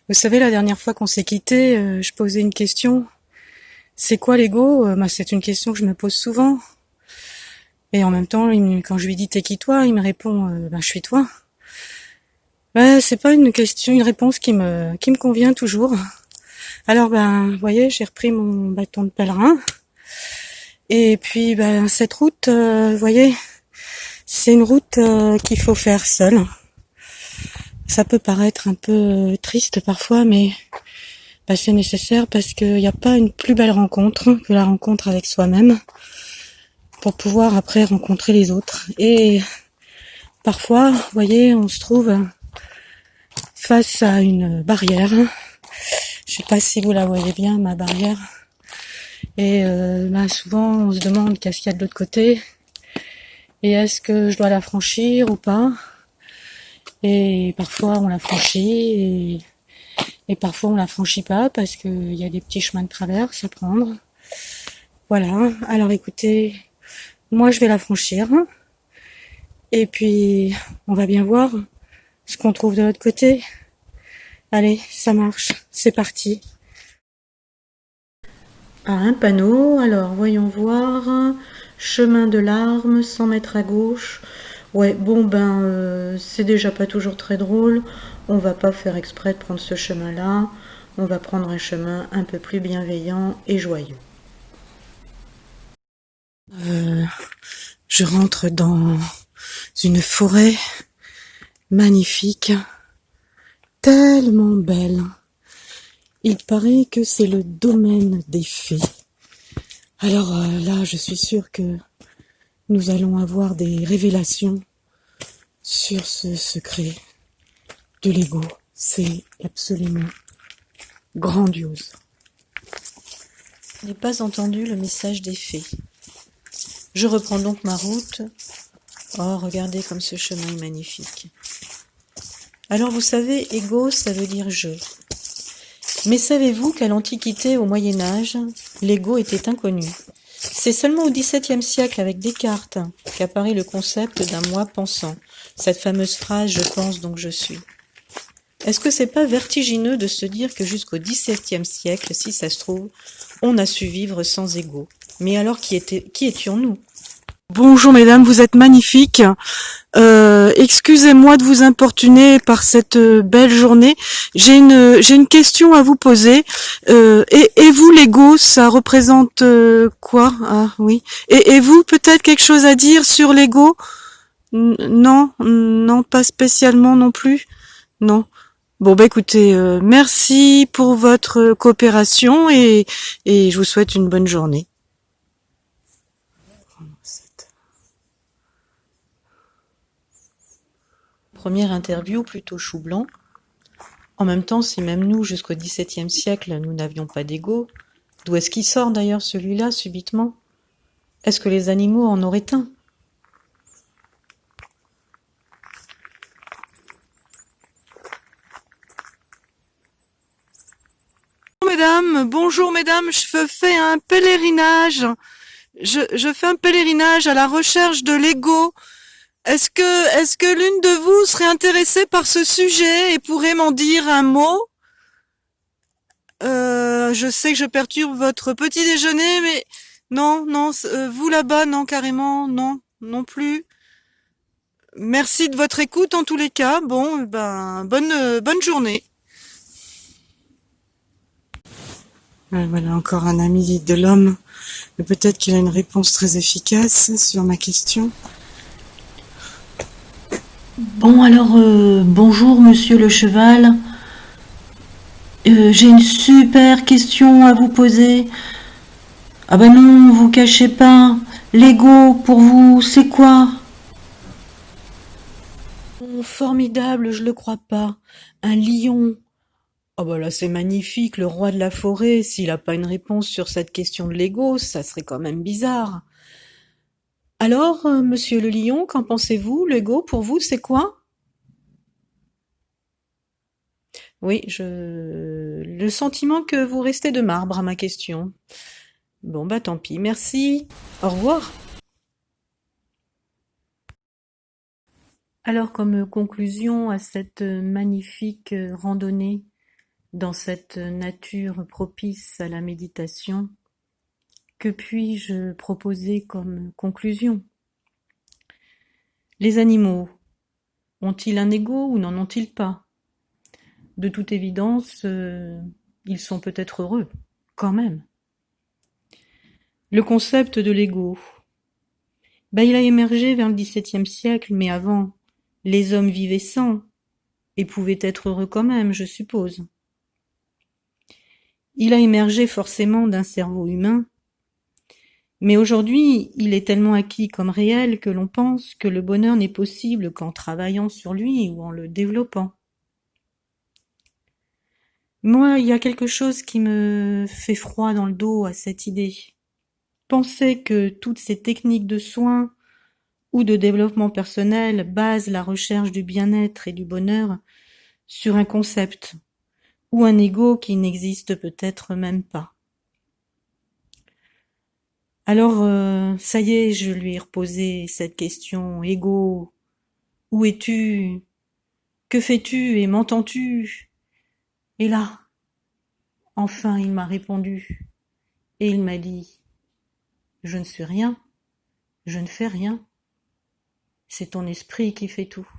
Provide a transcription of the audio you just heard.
Vous savez, la dernière fois qu'on s'est quitté, je posais une question. C'est quoi l'ego? C'est une question que je me pose souvent. Et en même temps, quand je lui dis t'es qui toi, il me répond je suis toi. Ouais, c'est pas une question, une réponse qui me convient toujours. Alors vous voyez, j'ai repris mon bâton de pèlerin. Et puis cette route, vous voyez, c'est une route qu'il faut faire seul. Ça peut paraître un peu triste parfois, mais c'est nécessaire parce qu'il n'y a pas une plus belle rencontre que la rencontre avec soi-même pour pouvoir après rencontrer les autres. Et parfois, vous voyez, on se trouve face à une barrière. Je sais pas si vous la voyez bien, ma barrière. Et souvent, on se demande qu'est-ce qu'il y a de l'autre côté. Et est-ce que je dois la franchir ou pas? Et parfois, on la franchit et parfois, on la franchit pas parce qu'il y a des petits chemins de traverse à prendre. Voilà. Alors écoutez, moi, je vais la franchir. Et puis, on va bien voir ce qu'on trouve de l'autre côté. Allez, ça marche. C'est parti. Ah, un panneau. Alors, voyons voir. Chemin de larmes, 100 mètres à gauche. Ouais, bon, c'est déjà pas toujours très drôle. On va pas faire exprès de prendre ce chemin-là. On va prendre un chemin un peu plus bienveillant et joyeux. Je rentre dans une forêt magnifique, tellement belle. Il paraît que c'est le domaine des fées. Alors là, je suis sûre que nous allons avoir des révélations sur ce secret de l'ego. C'est absolument grandiose. Je n'ai pas entendu le message des fées. Je reprends donc ma route. Oh, regardez comme ce chemin est magnifique. Alors vous savez, ego, ça veut dire je. Mais savez-vous qu'à l'Antiquité, au Moyen-Âge, l'ego était inconnu? C'est seulement au XVIIe siècle, avec Descartes, qu'apparaît le concept d'un moi pensant. Cette fameuse phrase « je pense donc je suis ». Est-ce que c'est pas vertigineux de se dire que jusqu'au XVIIe siècle, si ça se trouve, on a su vivre sans ego? Mais alors qui étions-nous? Bonjour mesdames, vous êtes magnifiques. Excusez-moi de vous importuner par cette belle journée. J'ai une question à vous poser. Et vous, l'ego, ça représente quoi? Ah oui. Et vous, peut-être quelque chose à dire sur l'ego? Non, non, pas spécialement non plus. Non. Bon écoutez, merci pour votre coopération et je vous souhaite une bonne journée. Première interview plutôt chou blanc. En même temps, si même nous, jusqu'au XVIIe siècle, nous n'avions pas d'ego, d'où est-ce qu'il sort d'ailleurs celui-là subitement? Est-ce que les animaux en auraient un? Bonjour mesdames, je fais un pèlerinage. Je fais un pèlerinage à la recherche de l'ego. Est-ce que l'une de vous serait intéressée par ce sujet et pourrait m'en dire un mot? Je sais que je perturbe votre petit déjeuner, mais non, non, vous là-bas, non, carrément, non, non plus. Merci de votre écoute en tous les cas. Bon, bonne journée. Voilà encore un ami de l'homme. Mais peut-être qu'il a une réponse très efficace sur ma question. Bon alors, bonjour monsieur le cheval. J'ai une super question à vous poser. Ah ben non, vous cachez pas. L'ego, pour vous, c'est quoi? Oh, formidable, je le crois pas. Un lion. Oh bah là c'est magnifique, le roi de la forêt. S'il a pas une réponse sur cette question de l'ego, ça serait quand même bizarre. Alors, monsieur le lion, qu'en pensez-vous? L'ego, pour vous, c'est quoi? Oui, le sentiment que vous restez de marbre à ma question. Bon tant pis, merci. Au revoir. Alors, comme conclusion à cette magnifique randonnée dans cette nature propice à la méditation, que puis-je proposer comme conclusion? Les animaux ont-ils un ego ou n'en ont-ils pas? De toute évidence, ils sont peut-être heureux, quand même. Le concept de l'ego, il a émergé vers le XVIIe siècle, mais avant, les hommes vivaient sans et pouvaient être heureux quand même, je suppose. Il a émergé forcément d'un cerveau humain, mais aujourd'hui, il est tellement acquis comme réel que l'on pense que le bonheur n'est possible qu'en travaillant sur lui ou en le développant. Moi, il y a quelque chose qui me fait froid dans le dos à cette idée. Penser que toutes ces techniques de soins ou de développement personnel basent la recherche du bien-être et du bonheur sur un concept ou un ego qui n'existe peut-être même pas. Alors, ça y est, je lui ai reposé cette question. Ego, où es-tu? Que fais-tu et m'entends-tu? Et là, enfin, il m'a répondu. Et il m'a dit, je ne suis rien, je ne fais rien. C'est ton esprit qui fait tout.